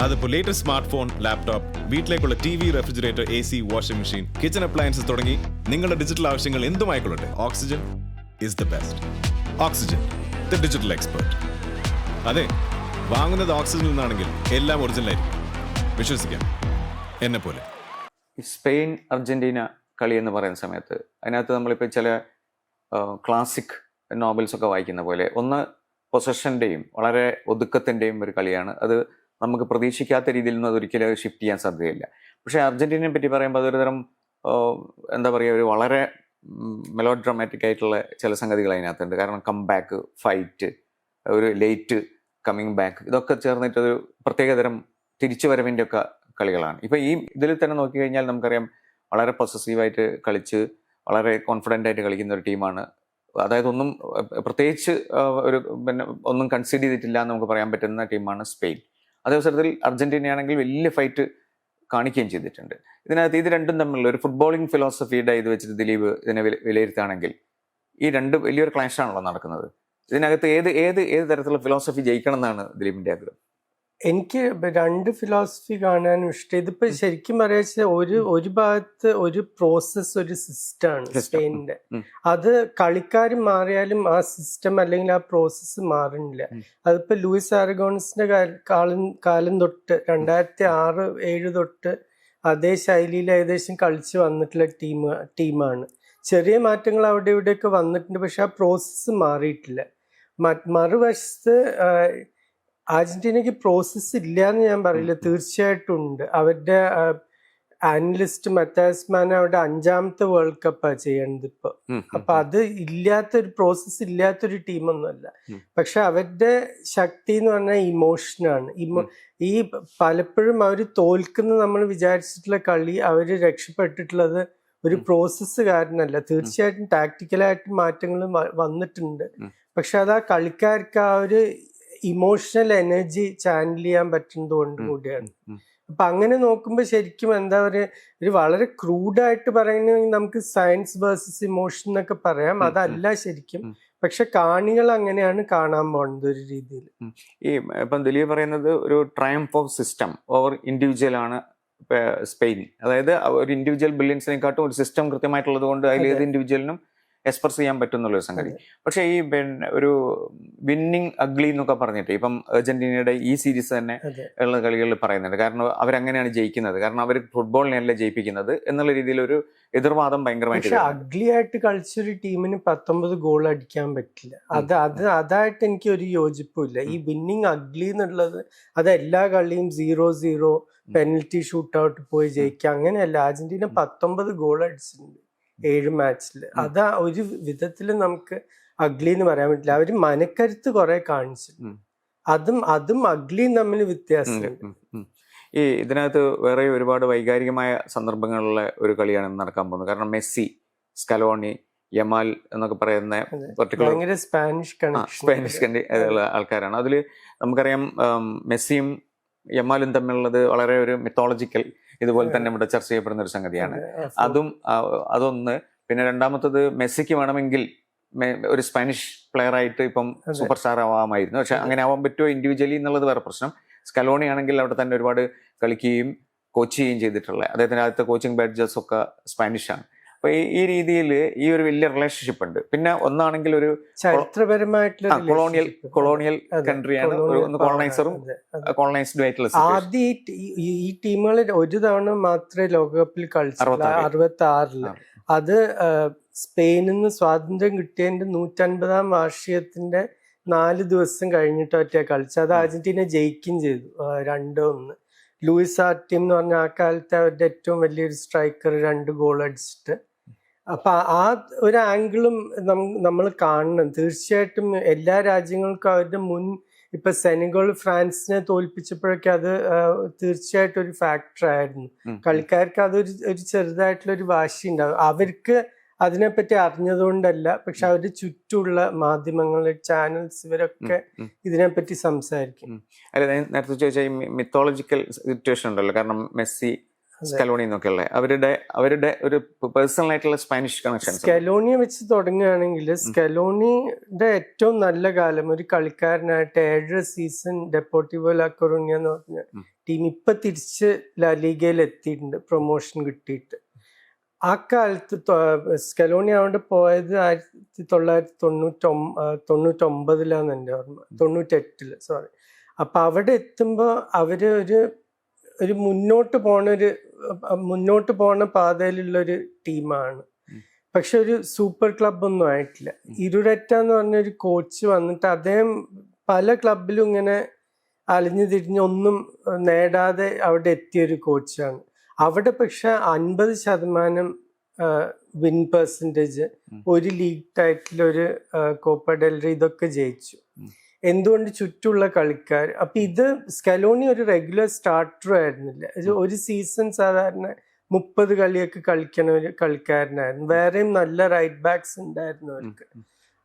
അതിപ്പോൾ latest smart phone, laptop, വീട്ടിലേക്കുള്ള TV, refrigerator, AC, washing machine, kitchen appliances തുടങ്ങി നിങ്ങളുടെ ഡിജിറ്റൽ ആവശ്യങ്ങൾ എന്തുമായിക്കൊള്ളട്ടെ, Oxygen is the best. Oxygen, the digital expert. അതെ, വാങ്ങുന്നത് ഓക്സിജനിൽ നിന്നാണെങ്കിൽ എല്ലാം ഒറിജിനൽ ആയിരിക്കും. വിശ്വസിക്കാം, എന്നെ പോലെ. സ്പെയിൻ അർജന്റീന കളി എന്ന് പറയുന്ന സമയത്ത് അതിനകത്ത് നമ്മളിപ്പോൾ ചില ക്ലാസിക് നോവൽസ് ഒക്കെ വായിക്കുന്ന പോലെ ഒന്ന് പൊസഷൻ്റെയും വളരെ ഒതുക്കത്തിൻ്റെയും ഒരു കളിയാണ്. അത് നമുക്ക് പ്രതീക്ഷിക്കാത്ത രീതിയിൽ നിന്ന് അതൊരിക്കലും ഷിഫ്റ്റ് ചെയ്യാൻ സാധ്യതയില്ല. പക്ഷേ അർജന്റീനയെ പറ്റി പറയുമ്പോൾ അതൊരു തരം എന്താ പറയുക, ഒരു വളരെ മെലോ ഡ്രാമാറ്റിക് ആയിട്ടുള്ള ചില സംഗതികൾ അതിനകത്തുണ്ട്. കാരണം കം ബാക്ക്, ഫൈറ്റ്, ഒരു ലേറ്റ് കമ്മിങ് ബാക്ക്, ഇതൊക്കെ ചേർന്നിട്ടൊരു പ്രത്യേകതരം തിരിച്ചുവരവിൻ്റെ ഒക്കെ കളികളാണ്. ഇപ്പം ഈ ഇതിൽ തന്നെ നോക്കിക്കഴിഞ്ഞാൽ നമുക്കറിയാം വളരെ പൊസസീവായിട്ട് കളിച്ച് വളരെ കോൺഫിഡൻ്റ് ആയിട്ട് കളിക്കുന്ന ഒരു ടീമാണ്. അതായത് ഒന്നും പ്രത്യേകിച്ച് ഒരു പിന്നെ ഒന്നും കൺസിഡർ ചെയ്തിട്ടില്ല എന്ന് നമുക്ക് പറയാൻ പറ്റുന്ന ടീമാണ് സ്പെയിൻ. അതേ അവസരത്തിൽ അർജന്റീനയാണെങ്കിൽ വലിയ ഫൈറ്റ് കാണിക്കുകയും ചെയ്തിട്ടുണ്ട്. ഇതിനകത്ത് ഇത് രണ്ടും തമ്മിലുള്ള ഒരു ഫുട്ബോളിംഗ് ഫിലോസഫിയുടെ ഇത് വെച്ചിട്ട് ദിലീപ് ഇതിനെ വിലയിരുത്തുകയാണെങ്കിൽ ഈ രണ്ട് വലിയൊരു ക്ലാഷാണല്ലോ നടക്കുന്നത്. ഇതിനകത്ത് ഏത് തരത്തിലുള്ള ഫിലോസഫി ജയിക്കണം എന്നാണ് ദിലീപിന്റെ ആഗ്രഹം? എനിക്ക് രണ്ട് ഫിലോസഫി കാണാനും ഇഷ്ടം. ഇതിപ്പോ ശരിക്കും പറയാ ഒരു ഭാഗത്ത് ഒരു പ്രോസസ്, ഒരു സിസ്റ്റമാണ് സ്പെയിനിന്റെ. അത് കളിക്കാർ മാറിയാലും ആ സിസ്റ്റം അല്ലെങ്കിൽ ആ പ്രോസസ്സ് മാറുന്നില്ല. അതിപ്പോ ലൂയിസ് ആരഗോൺസിന്റെ കാലം തൊട്ട് 2006-2007 തൊട്ട് അതേ ശൈലിയിൽ ഏകദേശം കളിച്ച് വന്നിട്ടുള്ള ടീമാണ്. ചെറിയ മാറ്റങ്ങൾ അവിടെ ഇവിടെയൊക്കെ വന്നിട്ടുണ്ട്, പക്ഷെ ആ പ്രോസസ്സ് മാറിയിട്ടില്ല. മറുവശത്ത് അർജന്റീനയ്ക്ക് പ്രോസസ്സ് ഇല്ല എന്ന് ഞാൻ പറയില്ല, തീർച്ചയായിട്ടും ഉണ്ട്. അവരുടെ അനലിസ്റ്റ് മത്താസ്മാൻ അവരുടെ 5ാമത്തെ വേൾഡ് കപ്പാണ് ചെയ്യണത് ഇപ്പൊ. അപ്പൊ അത് ഇല്ലാത്തൊരു പ്രോസസ്സ് ഇല്ലാത്തൊരു ടീമൊന്നുമല്ല. പക്ഷെ അവരുടെ ശക്തി എന്ന് പറഞ്ഞാൽ ഇമോഷനാണ്. ഈ പലപ്പോഴും അവർ തോൽക്കുന്ന നമ്മൾ വിചാരിച്ചിട്ടുള്ള കളി അവര് രക്ഷപ്പെട്ടിട്ടുള്ളത് ഒരു പ്രോസസ്സ് കാരണമല്ല. തീർച്ചയായിട്ടും ടാക്ടിക്കലായിട്ട് മാറ്റങ്ങൾ വന്നിട്ടുണ്ട്, പക്ഷെ അത് ആ കളിക്കാർക്ക് ആ ഒരു ഇമോഷണൽ എനർജി ചാനൽ ചെയ്യാൻ പറ്റുന്നത് കൊണ്ട് കൂടിയാണ്. അപ്പൊ അങ്ങനെ നോക്കുമ്പോൾ ശരിക്കും എന്താ പറയുക, ഒരു വളരെ ക്രൂഡായിട്ട് പറയുകയാണെങ്കിൽ നമുക്ക് സയൻസ് വേഴ്സസ് ഇമോഷൻ എന്നൊക്കെ പറയാം. അതല്ല ശരിക്കും, പക്ഷെ കാണികൾ അങ്ങനെയാണ് കാണാൻ പോകുന്നത് ഒരു രീതിയിൽ. ഈ ഇപ്പം ദിലീപ് പറയുന്നത് ഒരു triumph of system over individual ആണ് സ്പെയിൻ. അതായത് ഒരു ഇൻഡിവിജ്വൽ ബ്രില്യൻസിനെക്കാട്ടും ഒരു സിസ്റ്റം കൃത്യമായിട്ടുള്ളത് കൊണ്ട് അതിൽ ഏത് ഇൻഡിവിജ്വലിനും എക്സ്പ്രസ് ചെയ്യാൻ പറ്റുന്നുള്ളൊരു സംഗതി. പക്ഷേ ഈ ഒരു വിന്നിങ് അഗ്ലി എന്നൊക്കെ പറഞ്ഞിട്ട് ഇപ്പം അർജന്റീനയുടെ ഈ സീരീസ് തന്നെ ഉള്ള കളികളിൽ പറയുന്നുണ്ട്. കാരണം അവരങ്ങനെയാണ് ജയിക്കുന്നത്, കാരണം അവർ ഫുട്ബോളിനെയല്ല ജയിപ്പിക്കുന്നത് എന്നുള്ള രീതിയിൽ ഒരു എതിർവാദം ഭയങ്കരമായിട്ട്. അഗ്ലി ആയിട്ട് കളിച്ചൊരു ടീമിന് 19 ഗോൾ അടിക്കാൻ പറ്റില്ല. അതായിട്ട് എനിക്ക് ഒരു യോജിപ്പില്ല. ഈ വിന്നിങ് അഗ്ലി എന്നുള്ളത് അത് എല്ലാ കളിയും 0-0 പെനൽറ്റി ഷൂട്ട് ഔട്ട് പോയി ജയിക്കുക അങ്ങനെയല്ല. അർജന്റീന 19 ഗോൾ അടിച്ചിട്ടുണ്ട് 7 മാച്ചിൽ. അതാ ഒരു വിധത്തില് നമുക്ക് അഗ്ലി എന്ന് പറയാൻ പറ്റില്ല. അവര് മനക്കരുത്ത് കുറെ കാണിച്ചിട്ടുണ്ട്. അതും അഗ്ലിയും തമ്മിൽ വ്യത്യാസമുണ്ട്. ഈ ഇതിനകത്ത് വേറെ ഒരുപാട് വൈകാരികമായ സന്ദർഭങ്ങളിലുള്ള ഒരു കളിയാണ് നടക്കാൻ പോകുന്നത്. കാരണം മെസ്സി, സ്കലോണി, യമാൽ എന്നൊക്കെ പറയുന്ന ഭയങ്കര സ്പാനിഷ് ആൾക്കാരാണ്. അതിൽ നമുക്കറിയാം മെസ്സിയും യമാലും തമ്മിലുള്ളത് വളരെ ഒരു മിത്തോളജിക്കൽ ഇതുപോലെ തന്നെ ഇവിടെ ചർച്ച ചെയ്യപ്പെടുന്ന ഒരു സംഗതിയാണ്. അതൊന്ന്. പിന്നെ രണ്ടാമത്തത്, മെസ്സിക്ക് വേണമെങ്കിൽ ഒരു സ്പാനിഷ് പ്ലെയർ ആയിട്ട് ഇപ്പം സൂപ്പർ സ്റ്റാർ ആവാമായിരുന്നു, പക്ഷെ അങ്ങനെ ആവാൻ പറ്റുമോ ഇൻഡിവിജ്വലി എന്നുള്ളത് വേറെ പ്രശ്നം. സ്കലോണി ആണെങ്കിൽ അവിടെ തന്നെ ഒരുപാട് കളിക്കുകയും കോച്ച് ചെയ്യുകയും ചെയ്തിട്ടുള്ള അദ്ദേഹത്തിന്റെ ആദ്യത്തെ കോച്ചിങ് ബാഡ്ജസ് ഒക്കെ സ്പാനിഷാണ്. അപ്പൊ ഈ രീതിയിൽ ഈ ഒരു വലിയ റിലേഷൻഷിപ്പ് ഉണ്ട്. പിന്നെ ഒന്നാണെങ്കിൽ ഒരു ചരിത്രപരമായിട്ടുള്ള കൊളോണിയൽ കൺട്രിയാണ്, കോളനൈസറും കോളനൈസ്ഡും ആയിട്ടുള്ള. ആദ്യം ഈ ടീമുകൾ ഒരു തവണ മാത്രമേ ലോകകപ്പിൽ കളിച്ചു, 66-ല്. അത് സ്പെയിനിൽ നിന്ന് സ്വാതന്ത്ര്യം കിട്ടിയതിന്റെ 150ാം വാർഷികത്തിന്റെ 4 ദിവസം കഴിഞ്ഞിട്ടൊറ്റ കളിച്ചത്. അത് അർജന്റീന ജയിക്കുകയും ചെയ്തു 2-1. ലൂയിസ് ആർട്ടിം എന്ന് പറഞ്ഞ ആ കാലത്തെ അവരുടെ ഏറ്റവും വലിയൊരു സ്ട്രൈക്കർ 2 ഗോൾ അടിച്ചിട്ട്. അപ്പൊ ആ ഒരു ആംഗിളും നമ്മൾ കാണണം. തീർച്ചയായിട്ടും എല്ലാ രാജ്യങ്ങൾക്കും അവരുടെ ഇപ്പൊ സെനഗൽ ഫ്രാൻസിനെ തോൽപ്പിച്ചപ്പോഴൊക്കെ അത് തീർച്ചയായിട്ടും ഒരു ഫാക്ടർ ആയിരുന്നു. കളിക്കാർക്ക് അതൊരു ചെറുതായിട്ടുള്ള ഒരു വാശി ഉണ്ടാവും. അവർക്ക് അതിനെപ്പറ്റി അറിഞ്ഞതുകൊണ്ടല്ല, പക്ഷെ അവരുടെ ചുറ്റുമുള്ള മാധ്യമങ്ങൾ, ചാനൽസ്, ഇവരൊക്കെ ഇതിനെപ്പറ്റി സംസാരിക്കും. അല്ല, നേരത്തെ ചോദിച്ചാൽ ഈ മിത്തോളജിക്കൽ സിറ്റുവേഷൻ ഉണ്ടല്ലോ. കാരണം മെസ്സി സ്കലോണി എന്നൊക്കെ ഉള്ള അവരുടെ ഒരു പേഴ്സണൽ ആയിട്ടുള്ള സ്പാനിഷ് കണക്ഷൻസ്. സ്കലോണിയെ വെച്ച് തുടങ്ങുകയാണെങ്കിൽ സ്കലോണിയുടെ ഏറ്റവും നല്ല കാലം ഒരു കളിക്കാരനായിട്ട് 7 സീസൺ ഡെപ്പോർട്ടിവോ ലാ കൊറൂഞ്ഞ എന്ന് പറഞ്ഞ ടീം ഇപ്പൊ തിരിച്ച് ലാലിഗയിൽ എത്തിയിട്ടുണ്ട്, പ്രൊമോഷൻ കിട്ടിയിട്ട്. ആ കാലത്ത് സ്കലോണി അവിടെ പോയത് 1999 എൻ്റെ ഓർമ്മ, 98 സോറി. അപ്പൊ അവിടെ എത്തുമ്പോ അവര് ഒരു മുന്നോട്ട് പോണ പാതയിലുള്ളൊരു ടീമാണ്. പക്ഷെ ഒരു സൂപ്പർ ക്ലബ് ഒന്നും ആയിട്ടില്ല. ഇരുരറ്റ എന്ന് പറഞ്ഞൊരു കോച്ച് വന്നിട്ട് അദ്ദേഹം പല ക്ലബിലും ഇങ്ങനെ അലിഞ്ഞു തിരിഞ്ഞൊന്നും നേടാതെ അവിടെ എത്തിയൊരു കോച്ചാണ്. അവിടെ പക്ഷെ 50% വിൻ പെർസെൻറ്റേജ്, ഒരു ലീഗ് ടൈറ്റിൽ, ഒരു കോപ്പ ഡെൽ റേ ഇതൊക്കെ ജയിച്ചു. എന്തുകൊണ്ട്? ചുറ്റുള്ള കളിക്കാർ. അപ്പൊ ഇത് സ്കലോണി ഒരു റെഗുലർ സ്റ്റാർട്ടറും ആയിരുന്നില്ല. ഒരു സീസൺ സാധാരണ 30 കളിയൊക്കെ കളിക്കണ ഒരു കളിക്കാരനായിരുന്നു. വേറെയും നല്ല റൈറ്റ് ബാക്സ് ഉണ്ടായിരുന്നു അവർക്ക്.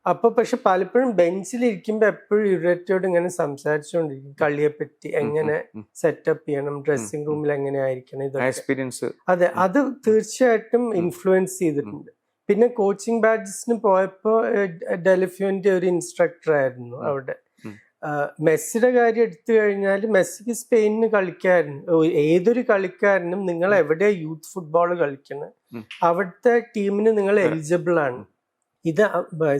അപ്പൊ പക്ഷെ പലപ്പോഴും ബെഞ്ചിലിരിക്കുമ്പോ എപ്പോഴും യുറേറ്റയോട് ഇങ്ങനെ സംസാരിച്ചുകൊണ്ടിരിക്കും കളിയെ പറ്റി, എങ്ങനെ സെറ്റപ്പ് ചെയ്യണം, ഡ്രസ്സിംഗ് റൂമിൽ എങ്ങനെ ആയിരിക്കണം, ഇതൊക്കെ എക്സ്പീരിയൻസ്. അതെ, അത് തീർച്ചയായിട്ടും ഇൻഫ്ലുവൻസ് ചെയ്തിട്ടുണ്ട്. പിന്നെ കോച്ചിങ് ബാഡ്ജസിന് പോയപ്പോ ഡെലിഫ്യൂന്റെ ഒരു ഇൻസ്ട്രക്ടർ ആയിരുന്നു അവിടെ. മെസ്സിയുടെ കാര്യം എടുത്തു കഴിഞ്ഞാൽ മെസ്സിക്ക് സ്പെയിനിന് കളിക്കാരൻ, ഏതൊരു കളിക്കാരനും നിങ്ങൾ എവിടെയാ യൂത്ത് ഫുട്ബോൾ കളിക്കുന്നത് അവിടുത്തെ ടീമിന് നിങ്ങൾ എലിജിബിൾ ആണ്. ഇത്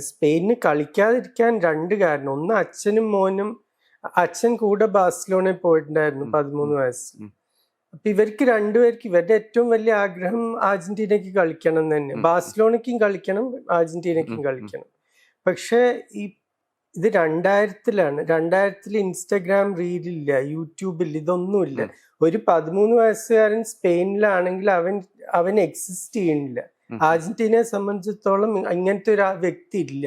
സ്പെയിനിന് കളിക്കാതിരിക്കാൻ 2 കാരണം. ഒന്ന്, അച്ഛനും മോനും. അച്ഛൻ കൂടെ ബാഴ്സലോണയിൽ പോയിട്ടുണ്ടായിരുന്നു 13 വയസ്സിൽ. അപ്പൊ ഇവർക്ക് 2 പേർക്ക് ഇവരുടെ ഏറ്റവും വലിയ ആഗ്രഹം അർജന്റീനയ്ക്ക് കളിക്കണം എന്ന് തന്നെ. ബാഴ്സലോണയ്ക്കും കളിക്കണം, അർജന്റീനയ്ക്കും കളിക്കണം. പക്ഷെ ഇത് 2000-ലാണ്. 2000 ഇൻസ്റ്റഗ്രാം റീലില്ല, യൂട്യൂബില്ല, ഇതൊന്നുമില്ല. ഒരു 13 വയസ്സുകാരൻ സ്പെയിനിലാണെങ്കിൽ അവൻ എക്സിസ്റ്റ് ചെയ്യണില്ല. അർജന്റീനയെ സംബന്ധിച്ചിടത്തോളം ഇങ്ങനത്തെ ഒരു വ്യക്തി ഇല്ല.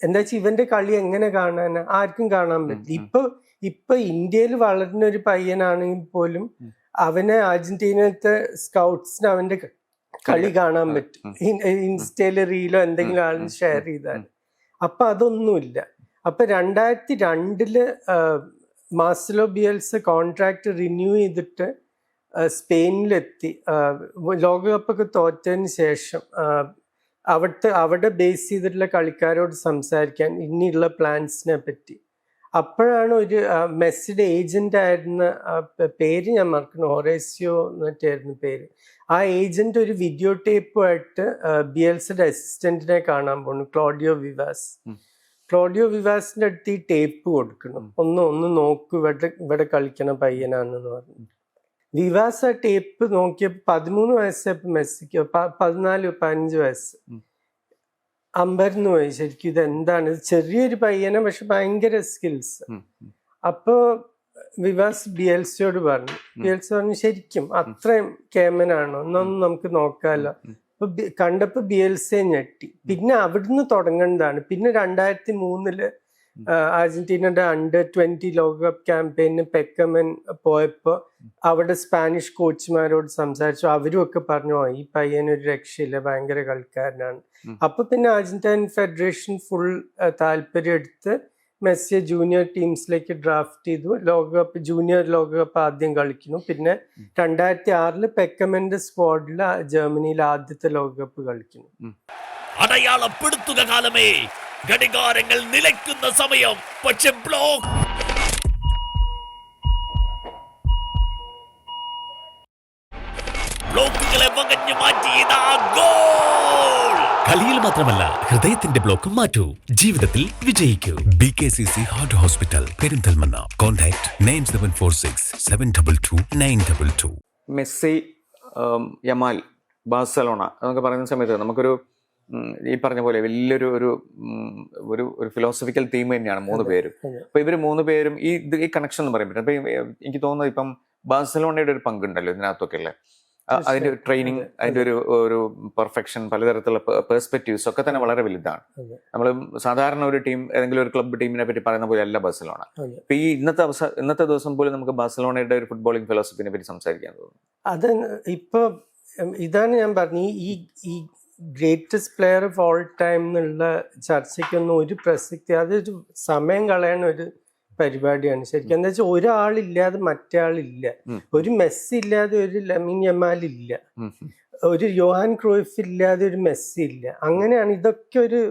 എന്താ വെച്ചാൽ ഇവന്റെ കളി എങ്ങനെ കാണാനാ? ആർക്കും കാണാൻ പറ്റില്ല. ഇപ്പൊ ഇന്ത്യയിൽ വളരുന്ന ഒരു പയ്യനാണെങ്കിൽ പോലും അവനെ അർജന്റീനത്തെ സ്കൗട്ട്സിന് അവന്റെ കളി കാണാൻ പറ്റും, ഇൻസ്റ്റയില് റീലോ എന്തെങ്കിലും ആളിന് ഷെയർ ചെയ്താൽ. അപ്പൊ അതൊന്നുമില്ല. അപ്പൊ 2002 മാർസലോ ബിയൽസ കോൺട്രാക്ട് റിന്യൂ ചെയ്തിട്ട് സ്പെയിനിലെത്തി. ലോകകപ്പൊക്കെ തോറ്റതിന് ശേഷം അവിടെ ബേസ് ചെയ്തിട്ടുള്ള കളിക്കാരോട് സംസാരിക്കാൻ ഇനിയുള്ള പ്ലാൻസിനെ പറ്റി. അപ്പോഴാണ് ഒരു മെസ്സിയുടെ ഏജന്റ് ആയിരുന്ന, പേര് ഞാൻ മറക്കുന്നു, ഹൊറേസിയോ എന്നിട്ടായിരുന്നു പേര്. ആ ഏജന്റ് ഒരു വീഡിയോ ടേപ്പുമായിട്ട് ബിയൽസയുടെ അസിസ്റ്റന്റിനെ കാണാൻ പോണു, ക്ലോഡിയോ വിവാസ്. ക്ലോഡിയോ വിവാസിന്റെ അടുത്ത് ഈ ടേപ്പ് കൊടുക്കണം, ഒന്ന് നോക്കൂ, ഇവിടെ കളിക്കണ പയ്യനാണെന്ന് പറഞ്ഞു. വിവാസ് ആ ടേപ്പ് നോക്കിയപ്പോ 13 വയസ്സായപ്പോ മെസ്സിക്ക് 14-15 വയസ്സ് അമ്പരന്ന് പോയി. ശരിക്കും ഇത് എന്താണ്? ഇത് ചെറിയൊരു പയ്യനെ, പക്ഷെ ഭയങ്കര സ്കിൽസ്. അപ്പോ വിവാസ് ബിയൽസയോട് പറഞ്ഞു. ബിയൽസ പറഞ്ഞു, ശരിക്കും അത്രയും കേമനാണോ, എന്നൊന്നും നമുക്ക് നോക്കാമല്ലോ. അപ്പൊ കണ്ടപ്പോ ബിയൽസയെ ഞെട്ടി. പിന്നെ അവിടുന്ന് തുടങ്ങേണ്ടതാണ്. പിന്നെ 2003 അർജന്റീനയുടെ Under-20 ലോകകപ്പ് ക്യാമ്പയിന് പെക്കമൻ പോയപ്പോ അവിടെ സ്പാനിഷ് കോച്ചുമാരോട് സംസാരിച്ചു. അവരും ഒക്കെ പറഞ്ഞു, ഈ പയ്യനൊരു രക്ഷയില്ല, ഭയങ്കര കളിക്കാരനാണ്. അപ്പൊ പിന്നെ അർജന്റീൻ ഫെഡറേഷൻ ഫുൾ താല്പര്യം എടുത്ത് മെസ്സിയെ ജൂനിയർ ടീംസിലേക്ക് ഡ്രാഫ്റ്റ് ചെയ്തു. ജൂനിയർ ലോകകപ്പ് ആദ്യം കളിക്കുന്നു. പിന്നെ 2006 പെക്കമന്റെ സ്ക്വാഡിൽ ജർമ്മനിയിൽ ആദ്യത്തെ ലോകകപ്പ് കളിക്കുന്നു. അടയാളപ്പെടുത്തുക കാലമേ, ഘടികാരങ്ങൾ നിലയ്ക്കുന്ന സമയം. പക്ഷെ ബ്ലോക്കുകളെ വകഞ്ഞു മാറ്റിയത് ഗോൾ. കളിയിൽ മാത്രമല്ല, ഹൃദയത്തിന്റെ ബ്ലോക്ക് മാറ്റൂ, ജീവിതത്തിൽ വിജയിക്കൂ. BKCC heart hospital, Perinthalmanna. Contact 9746722922. Messi, Yamal, Barcelona എന്നൊക്കെ പറയുന്ന സമയത്ത് നമുക്കൊരു ഈ പറഞ്ഞ പോലെ വലിയൊരു ഒരു ഫിലോസഫിക്കൽ തീം തന്നെയാണ് 3 പേരും. അപ്പൊ ഇവര് 3 പേരും ഈ കണക്ഷൻ എന്ന് പറയുമ്പോൾ അപ്പൊ എനിക്ക് തോന്നുന്നത് ഇപ്പം ബാഴ്സലോണയുടെ ഒരു പങ്കുണ്ടല്ലോ ഇതിനകത്തൊക്കെ അല്ലേ. അതിന്റെ ട്രെയിനിങ്, അതിന്റെ ഒരു പെർഫെക്ഷൻ, പലതരത്തിലുള്ള പെർസ്പെക്റ്റീവ്സ് ഒക്കെ തന്നെ വളരെ വലുതാണ്. നമ്മൾ സാധാരണ ഒരു ടീം, ഏതെങ്കിലും ഒരു ക്ലബ് ടീമിനെ പറ്റി പറയുന്ന പോലെ അല്ല ബാഴ്സലോണ. ഇപ്പൊ ഈ ഇന്നത്തെ ദിവസം പോലും നമുക്ക് ബാഴ്സലോണയുടെ ഒരു ഫുട്ബോളിംഗ് ഫിലോസഫിനെ പറ്റി സംസാരിക്കാൻ തോന്നുന്നു. അത് ഇപ്പൊ ഇതാണ് ഞാൻ പറഞ്ഞു, ഈ greatest player of all time എന്നുള്ള ചർച്ചയ്ക്കൊന്നും ഒരു പ്രസക്തി, അതൊരു സമയം കളയണ ഒരു പരിപാടിയാണ് ശരിക്കും. എന്താ വെച്ചാൽ ഒരാളില്ലാതെ മറ്റേ ആളില്ല. ഒരു മെസ്സി ഇല്ലാതെ ഒരു ലമിൻ യമാൽ ഇല്ല, ഒരു യോഹാൻ ക്രൂയിഫ് ഇല്ലാതെ ഒരു മെസ്സി ഇല്ല. അങ്ങനെയാണ് ഇതൊക്കെ ഒരു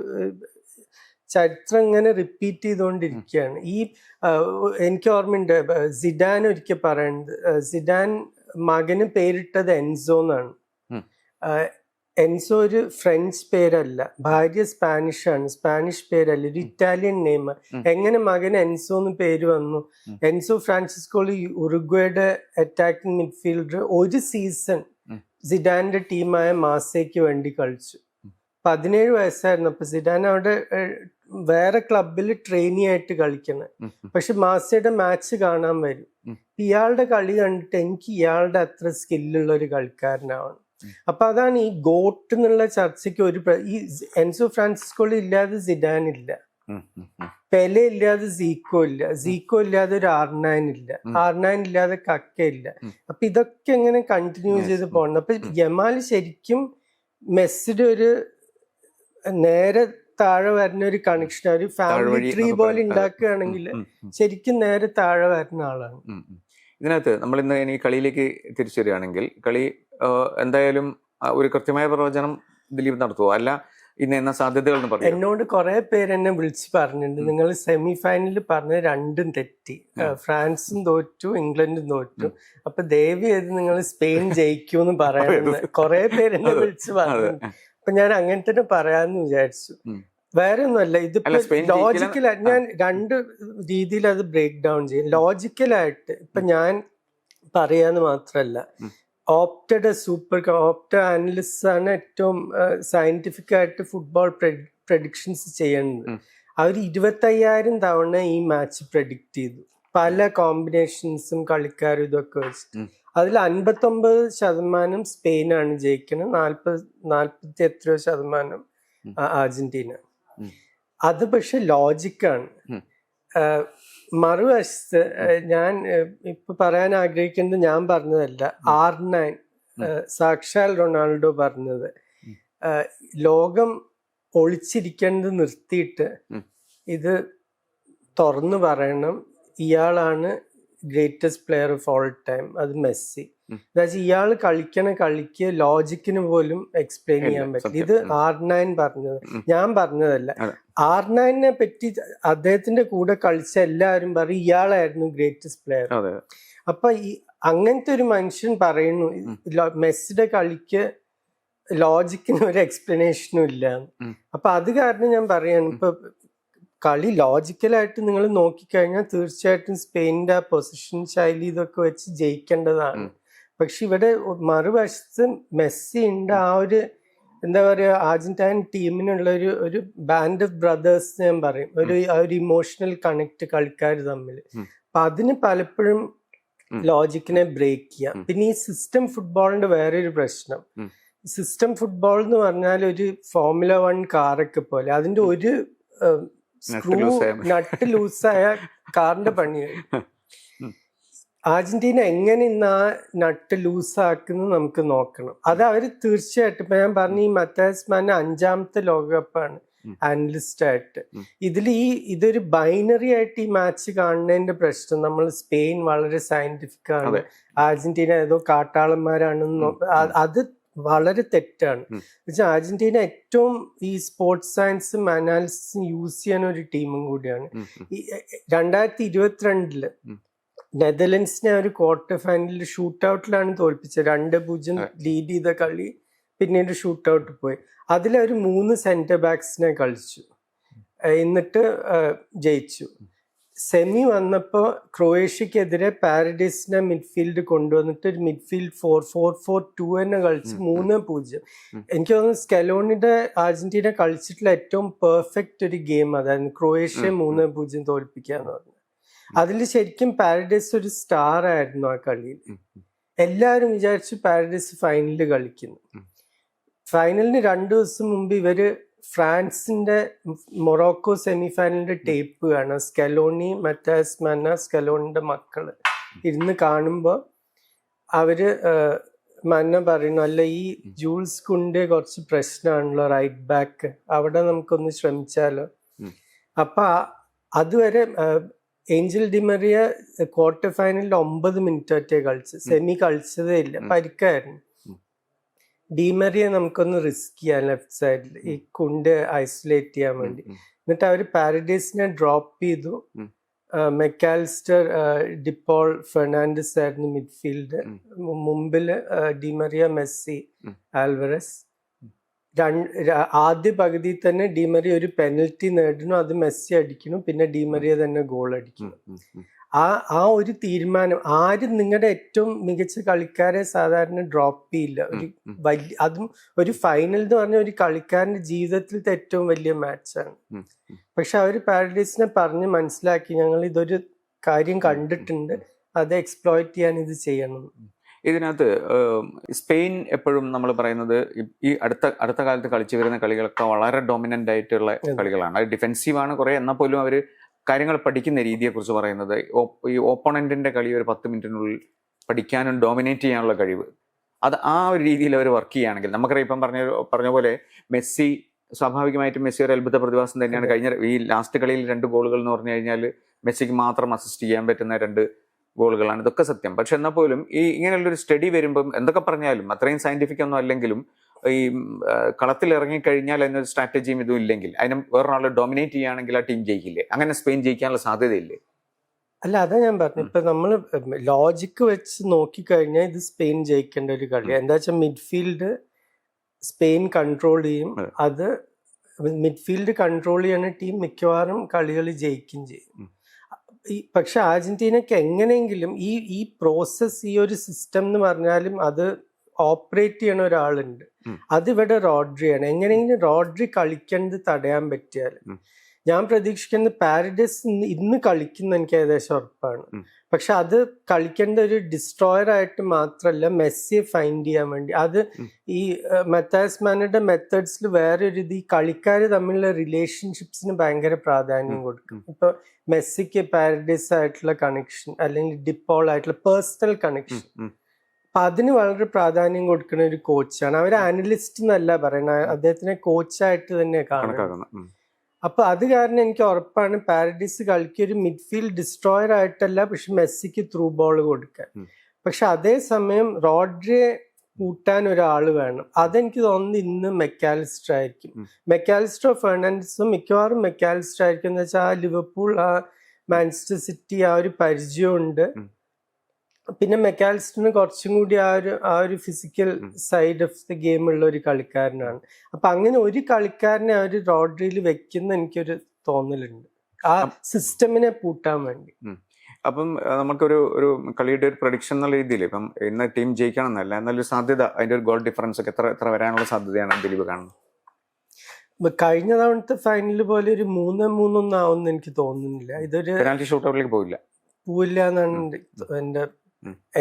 ചരിത്രം ഇങ്ങനെ റിപ്പീറ്റ് ചെയ്തുകൊണ്ടിരിക്കുകയാണ്. ഈ എനിക്ക് ഓർമ്മയുണ്ട് സിഡാൻ ഒരിക്കൽ പറയുന്നത്, സിഡാൻ മകന് പേരിട്ടത് എൻസോ എന്നാണ്. എൻസോ ഒരു ഫ്രഞ്ച് പേരല്ല, ഭാര്യ സ്പാനിഷ് ആണ്, സ്പാനിഷ് പേരല്ല, ഒരു ഇറ്റാലിയൻ നെയിം. എങ്ങനെ മകന് എൻസോ എന്ന് പേര് വന്നു? എൻസോ ഫ്രാൻസിസ്കോളി ഉറുഗ്വേയുടെ അറ്റാക്കിംഗ് മിഡ്ഫീൽഡർ, ഒരു സീസൺ സിഡാന്റെ ടീമായ മാസയ്ക്ക് വേണ്ടി കളിച്ചു. 17 വയസ്സായിരുന്നു. അപ്പൊ സിഡാൻ അവിടെ വേറെ ക്ലബിൽ ട്രെയിനി ആയിട്ട് കളിക്കുന്നത്. പക്ഷെ മാസയുടെ മാച്ച് കാണാൻ വരും. ഇയാളുടെ കളി കണ്ടിട്ട് എനിക്ക് ഇയാളുടെ അത്ര സ്കില്ലുള്ള ഒരു കളിക്കാരനാവണം. അപ്പൊ അതാണ് ഈ ഗോട്ട് എന്നുള്ള ചർച്ചയ്ക്ക് ഈ എൻസോ ഫ്രാൻസിസ്കോളി ഇല്ലാതെ സിഡാൻ ഇല്ല, പെലെ ഇല്ലാതെ സീക്കോ ഇല്ല, സീക്കോ ഇല്ലാതെ ഒരു R9 ഇല്ല, R9 ഇല്ലാതെ കക്ക ഇല്ല. അപ്പൊ ഇതൊക്കെ എങ്ങനെ കണ്ടിന്യൂ ചെയ്ത് പോകണം. അപ്പൊ യമാൽ ശരിക്കും മെസ്സിയുടെ ഒരു നേരെ താഴെ വരുന്ന ഒരു കണക്ഷൻ, ഒരു ഫാമിലി ട്രീ പോലെ ഉണ്ടാക്കുകയാണെങ്കിൽ ശരിക്കും നേരെ താഴെ വരുന്ന ആളാണ്. ഇതിനകത്ത് നമ്മൾ ഇന്ന് ഇനി കളിയിലേക്ക് തിരിച്ചു വരികയാണെങ്കിൽ, കളി എന്തായാലും ഒരു കൃത്യമായ പ്രവചനം ദിലീപ് നടത്തുമോ, അല്ല ഇന്ന് എന്ന സാധ്യതകൾ എന്ന് പറയും? എന്നോട് കുറെ പേര് എന്നെ വിളിച്ച് പറഞ്ഞിട്ടുണ്ട്, നിങ്ങൾ സെമി ഫൈനലിൽ പറഞ്ഞ രണ്ടും തെറ്റി, ഫ്രാൻസും തോറ്റു ഇംഗ്ലണ്ടും തോറ്റു, അപ്പൊ ദയവ് ചെയ്ത് നിങ്ങൾ സ്പെയിൻ ജയിക്കൂന്ന് പറയുന്നത് കുറെ പേര് എന്നെ വിളിച്ച് പറഞ്ഞിട്ടുണ്ട്. അപ്പൊ ഞാൻ അങ്ങനെ തന്നെ പറയാന്ന് വിചാരിച്ചു. വേറെ ഒന്നുമല്ല, ഇതിപ്പോ ലോജിക്കലായിട്ട് ഞാൻ രണ്ട് രീതിയിൽ അത് ബ്രേക്ക് ഡൗൺ ചെയ്യും. ലോജിക്കലായിട്ട് ഇപ്പൊ ഞാൻ പറയാന്ന് മാത്രല്ല, ഓപ്റ്റ അനലിസ്റ്റ് ആണ് ഏറ്റവും സയന്റിഫിക് ആയിട്ട് ഫുട്ബോൾ പ്രഡിക്ഷൻസ് ചെയ്യുന്നത്. അവർ 25,000 തവണ ഈ മാച്ച് പ്രഡിക്റ്റ് ചെയ്തു, പല കോമ്പിനേഷൻസും കളിക്കാരും ഇതൊക്കെ വെച്ചിട്ട്. അതിൽ 59% സ്പെയിനാണ് ജയിക്കുന്നത്, 40 എത്രയോ ശതമാനം അർജന്റീന. അത് പക്ഷെ ലോജിക്കാണ്. മറുവശത്ത് ഞാൻ ഇപ്പൊ പറയാൻ ആഗ്രഹിക്കുന്നത് ഞാൻ പറഞ്ഞതല്ല, R9 സാക്ഷാൽ റൊണാൾഡോ പറഞ്ഞത്, ലോകം ഒളിച്ചിരിക്കേണ്ടത് നിർത്തിയിട്ട് ഇത് തുറന്നു പറയണം, ഇയാളാണ് greatest player of all time, അത് മെസ്സി. എന്നുവെച്ചാൽ ഇയാൾ കളിക്കണ കളിക്ക് ലോജിക്കിന് പോലും എക്സ്പ്ലെയിൻ ചെയ്യാൻ പറ്റില്ല. ഇത് R9 പറഞ്ഞത്, ഞാൻ പറഞ്ഞതല്ല. R9 പറ്റി അദ്ദേഹത്തിന്റെ കൂടെ കളിച്ച എല്ലാവരും പറയും ഇയാളായിരുന്നു ഗ്രേറ്റസ്റ്റ് പ്ലെയർ. അപ്പൊ അങ്ങനത്തെ ഒരു മനുഷ്യൻ പറയുന്നു മെസ്സിയുടെ കളിക്ക് ലോജിക്കിന് ഒരു എക്സ്പ്ലനേഷനും ഇല്ല. അപ്പൊ അത് കാരണം ഞാൻ പറയാണ്, ഇപ്പൊ കളി ലോജിക്കലായിട്ട് നിങ്ങൾ നോക്കിക്കഴിഞ്ഞാൽ തീർച്ചയായിട്ടും സ്പെയിനിന്റെ ആ പൊസിഷൻ ശൈലി ഇതൊക്കെ വെച്ച് ജയിക്കേണ്ടതാണ്. പക്ഷെ ഇവിടെ മറുവശത്ത് മെസ്സി ഉണ്ട്, ആ ഒരു എന്താ പറയുക, അർജന്റൈൻ ടീമിനുള്ള ഒരു ബാൻഡ് ഓഫ് ബ്രദേഴ്സ് ഞാൻ പറയും, ഒരു ഇമോഷണൽ കണക്ട് കളിക്കാർ തമ്മിൽ. അപ്പൊ അതിന് പലപ്പോഴും ലോജിക്കിനെ ബ്രേക്ക് ചെയ്യാം. പിന്നെ ഈ സിസ്റ്റം ഫുട്ബോളിന്റെ വേറൊരു പ്രശ്നം, സിസ്റ്റം ഫുട്ബോൾ എന്ന് പറഞ്ഞാൽ ഒരു ഫോർമുല 1 കാറൊക്കെ പോലെ, അതിന്റെ ഒരു സ്ക്രൂ നട്ട് ലൂസായ കാറിന്റെ പണിയായി. അർജന്റീന എങ്ങനെ ഇന്ന് ആ നട്ട് ലൂസാക്കുന്നത് നമുക്ക് നോക്കണം. അത് അവര് തീർച്ചയായിട്ടും, ഇപ്പൊ ഞാൻ പറഞ്ഞു ഈ മത്താസ് മാന്റെ 5ാമത്തെ ലോകകപ്പാണ് അനലിസ്റ്റ് ആയിട്ട്. ഇതൊരു ബൈനറി ആയിട്ട് ഈ മാച്ച് കാണുന്നതിന്റെ പ്രശ്നം, നമ്മൾ സ്പെയിൻ വളരെ സയന്റിഫിക് ആണ്, അർജന്റീന ഏതോ കാട്ടാളന്മാരാണെന്ന്, അത് വളരെ തെറ്റാണ്. എന്നുവെച്ചാൽ അർജന്റീന ഏറ്റവും ഈ സ്പോർട്സ് സയൻസും അനാലിസിസും യൂസ് ചെയ്യാൻ ഒരു ടീമും കൂടിയാണ്. 2022 നെതർലൻഡ്സിനെ ഒരു ക്വാർട്ടർ ഫൈനലിൽ ഷൂട്ട് ഔട്ടിലാണ് തോൽപ്പിച്ചത്. 2-0 ലീഡ് ചെയ്ത കളി പിന്നീട് ഷൂട്ട് ഔട്ട് പോയി. അതിലൊരു 3 സെന്റർ ബാക്സിനെ കളിച്ചു, എന്നിട്ട് ജയിച്ചു. സെമി വന്നപ്പോൾ ക്രൊയേഷ്യക്കെതിരെ പാരഡൈസിനെ മിഡ്ഫീൽഡ് കൊണ്ടുവന്നിട്ട് ഒരു മിഡ്ഫീൽഡ് 4-4-4-2 തന്നെ കളിച്ച് 3-0. എനിക്ക് തോന്നുന്നു സ്കലോണിയുടെ അർജന്റീന കളിച്ചിട്ടുള്ള ഏറ്റവും പെർഫെക്റ്റ് ഒരു ഗെയിം അതായിരുന്നു, ക്രൊയേഷ്യ 3-0 തോൽപ്പിക്കാന്ന് പറഞ്ഞു. അതിൽ ശരിക്കും പാരഡൈസ് ഒരു സ്റ്റാർ ആയിരുന്നു ആ കളിയിൽ. എല്ലാവരും വിചാരിച്ചു പാരഡൈസ് ഫൈനലിൽ കളിക്കുന്നു. ഫൈനലിന് 2 ദിവസം മുമ്പ് ഇവര് ഫ്രാൻസിന്റെ മൊറോക്കോ സെമി ഫൈനലിന്റെ ടേപ്പ് കാണാം. സ്കലോണി, മറ്റാസ് മന്ന, സ്കലോണിന്റെ മക്കള് ഇരുന്ന് കാണുമ്പോ അവര് മന്ന പറയുന്നു, അല്ല ഈ ജൂൾസ് കുണ്ടെ കുറച്ച് പ്രശ്നമാണല്ലോ റൈറ്റ് ബാക്ക്, അവിടെ നമുക്കൊന്ന് ശ്രമിച്ചാലോ. അപ്പൊ അതുവരെ ഏഞ്ചൽ ഡിമറിയ ക്വാർട്ടർ ഫൈനലിൽ 9 മിനിറ്റ് ഒറ്റേ കളിച്ച്, സെമി കളിച്ചതേ ഇല്ല, പരിക്കായിരുന്നു. ഡിമറിയ നമുക്കൊന്ന് റിസ്ക് ചെയ്യാൻ ലെഫ്റ്റ് സൈഡിൽ ഈ കുണ്ട് ഐസൊലേറ്റ് ചെയ്യാൻ വേണ്ടി. എന്നിട്ട് അവർ പാരഡൈസിനെ ഡ്രോപ്പ് ചെയ്തു. മെക്കാലിസ്റ്റർ, ഡിപ്പോൾ, ഫെർണാണ്ടസ് ആയിരുന്നു മിഡ്ഫീൽഡ്. മുമ്പിൽ ഡിമറിയ, മെസ്സി, ആൽവറസ്. ആദ്യ പകുതിയിൽ തന്നെ ഡിമറിയ ഒരു പെനൽറ്റി നേടുന്നു, അത് മെസ്സി അടിക്കുന്നു, പിന്നെ ഡിമറിയ തന്നെ ഗോൾ അടിക്കുന്നു. ആ ഒരു തീരുമാനം, ആരും നിങ്ങളുടെ ഏറ്റവും മികച്ച കളിക്കാരെ സാധാരണ ഡ്രോപ്പ് ചെയ്യില്ല. ഒരു വലിയ, അതും ഒരു ഫൈനൽ എന്ന് പറഞ്ഞ ഒരു കളിക്കാരന്റെ ജീവിതത്തിലത്തെ ഏറ്റവും വലിയ മാച്ചാണ്. പക്ഷെ അവര് പാരഡൈസിനെ പറഞ്ഞ് മനസ്സിലാക്കി, ഞങ്ങൾ ഇതൊരു കാര്യം കണ്ടിട്ടുണ്ട്, അത് എക്സ്പ്ലോയിറ്റ് ചെയ്യാൻ ഇത് ചെയ്യണം. ഇതിനകത്ത് സ്പെയിൻ എപ്പോഴും നമ്മൾ പറയുന്നത് ഈ അടുത്ത കാലത്ത് കളിച്ചു വരുന്ന കളികളൊക്കെ വളരെ ഡൊമിനന്റ് ആയിട്ടുള്ള കളികളാണ്. അത് ഡിഫെൻസീവാണ് കുറെ, എന്നാൽ പോലും അവർ കാര്യങ്ങൾ പഠിക്കുന്ന രീതിയെക്കുറിച്ച് പറയുന്നത് ഈ ഓപ്പോണന്റിന്റെ കളി ഒരു 10 മിനിറ്റിനുള്ളിൽ പഠിക്കാനും ഡോമിനേറ്റ് ചെയ്യാനുള്ള കഴിവ്, അത് ആ ഒരു രീതിയിൽ അവർ വർക്ക് ചെയ്യുകയാണെങ്കിൽ നമുക്കറിയാം. ഇപ്പം പറഞ്ഞ പോലെ മെസ്സി, സ്വാഭാവികമായിട്ടും മെസ്സി ഒരു അത്ഭുത പ്രതിഭാസം തന്നെയാണ്. കഴിഞ്ഞ ഈ ലാസ്റ്റ് കളിയിൽ 2 ഗോളുകൾ എന്ന് പറഞ്ഞു കഴിഞ്ഞാൽ മെസ്സിക്ക് മാത്രം അസിസ്റ്റ് ചെയ്യാൻ പറ്റുന്ന 2 ഗോളുകളാണ്. ഇതൊക്കെ സത്യം. പക്ഷെ എന്നാൽ പോലും ഈ ഇങ്ങനെയുള്ളൊരു സ്റ്റഡി വരുമ്പം എന്തൊക്കെ പറഞ്ഞാലും അത്രയും സയന്റിഫിക് ഒന്നും അല്ലെങ്കിലും ഈ കളത്തിൽ ഇറങ്ങിക്കഴിഞ്ഞാൽ അതിനൊരു സ്ട്രാറ്റജിയും ഇതും ഇല്ലെങ്കിൽ അതിന് വേറൊരാൾ ഡോമിനേറ്റ് ചെയ്യുകയാണെങ്കിൽ ആ ടീം ജയിക്കില്ലേ? അങ്ങനെ സ്പെയിൻ ജയിക്കാനുള്ള സാധ്യതയില്ലേ? അല്ല, അതാ ഞാൻ പറഞ്ഞു. ഇപ്പൊ നമ്മൾ ലോജിക്ക് വെച്ച് നോക്കിക്കഴിഞ്ഞാൽ ഇത് സ്പെയിൻ ജയിക്കേണ്ട ഒരു കളിയാണ്. എന്താ വെച്ചാൽ മിഡ്ഫീൽഡ് സ്പെയിൻ കൺട്രോൾ ചെയ്യും. അത് മിഡ്ഫീൽഡ് കൺട്രോൾ ചെയ്യുന്ന ടീം മിക്കവാറും കളികൾ ജയിക്കും ചെയ്യും. പക്ഷെ അർജന്റീനക്ക് എങ്ങനെയെങ്കിലും ഈ പ്രോസസ്, ഈ ഒരു സിസ്റ്റം എന്ന് പറഞ്ഞാലും അത് ഓപ്പറേറ്റ് ചെയ്യണ ഒരാളുണ്ട്. അതിവിടെ റോഡ്രിയാണ്. എങ്ങനെയെങ്കിലും റോഡ്രി കളിക്കുന്നത് തടയാൻ പറ്റിയാൽ ഞാൻ പ്രതീക്ഷിക്കുന്നത് പാരഡൈസ് ഇന്ന് കളിക്കുന്ന എനിക്ക് ഏകദേശം ഉറപ്പാണ്. പക്ഷെ അത് കളിക്കേണ്ട ഒരു ഡിസ്ട്രോയർ ആയിട്ട് മാത്രമല്ല, മെസ്സിയെ ഫൈൻഡ് ചെയ്യാൻ വേണ്ടി. അത് ഈ മത്തായസ് മാനയുടെ മെത്തേഡ്സിൽ വേറൊരു ഇത്, ഈ കളിക്കാർ തമ്മിലുള്ള റിലേഷൻഷിപ്സിന് ഭയങ്കര പ്രാധാന്യം കൊടുക്കും. ഇപ്പൊ മെസ്സിക്ക് പാരഡൈസ് ആയിട്ടുള്ള കണക്ഷൻ, അല്ലെങ്കിൽ ഡിപ്പോൾ ആയിട്ടുള്ള പേഴ്സണൽ കണക്ഷൻ, അപ്പൊ അതിന് വളരെ പ്രാധാന്യം കൊടുക്കുന്ന ഒരു കോച്ചാണ്. അവർ അനലിസ്റ്റ് എന്നല്ല പറയണത്, അദ്ദേഹത്തിനെ കോച്ചായിട്ട് തന്നെ കാണുന്നത്. അപ്പൊ അത് കാരണം എനിക്ക് ഉറപ്പാണ് പാരഡൈസ് കളിക്ക് ഒരു മിഡ്ഫീൽഡ് ഡിസ്ട്രോയർ ആയിട്ടല്ല, പക്ഷെ മെസ്സിക്ക് ത്രൂ ബോൾ കൊടുക്കാൻ. പക്ഷെ അതേസമയം റോഡ്രിയെ കൂട്ടാൻ ഒരാൾ വേണം. അതെനിക്ക് തോന്നുന്നത് ഇന്ന് മെക്കാലിസ്റ്റർ ആയിരിക്കും. മെക്കാലിസ്റ്ററോ ഫെർണാണ്ടസോ, മിക്കവാറും മെക്കാലിസ്റ്റർ ആയിരിക്കും. എന്ന് വെച്ചാൽ ആ ലിവർപൂൾ, ആ മാഞ്ചസ്റ്റർ സിറ്റി ആ ഒരു പരിചയമുണ്ട്. പിന്നെ മെക്കാലിസ്റ്ററിന് കുറച്ചും കൂടി ആ ഒരു physical side of the game ഉള്ള ഒരു കളിക്കാരനാണ്. അപ്പൊ അങ്ങനെ ഒരു കളിക്കാരനെ അവർ റോഡ്രിയിൽ വെക്കുന്ന എനിക്കൊരു തോന്നലുണ്ട്, ആ സിസ്റ്റമിനെ പൂട്ടാൻ വേണ്ടി. അപ്പം നമുക്കൊരു കളിയുടെ ഒരു പ്രഡിക്ഷൻ എന്നുള്ള രീതിയിൽ ഇപ്പം ഇന്ന് ടീം ജയിക്കണം എന്നല്ല, എന്നാലൊരു സാധ്യത, അതിന്റെ ഒരു ഗോൾ ഡിഫറൻസ് ഒക്കെ എത്ര വരാനുള്ള സാധ്യതയാണ് ദിലീപ് കാണുന്നത്? കഴിഞ്ഞ തവണത്തെ ഫൈനൽ പോലെ ഒരു 3-3 ആവുമെന്ന് എനിക്ക് തോന്നുന്നില്ല. ഇതൊരു പെനാൽറ്റി ഷൂട്ടൗട്ടിലേക്ക് പോവില്ല എന്നാണ്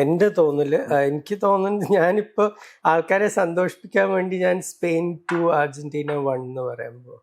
എന്റെ തോന്നല്. എനിക്ക് തോന്നുന്നത്, ഞാനിപ്പോ ആൾക്കാരെ സന്തോഷിപ്പിക്കാൻ വേണ്ടി ഞാൻ സ്പെയിൻ 2 അർജന്റീന 1 എന്ന് പറയുമ്പോ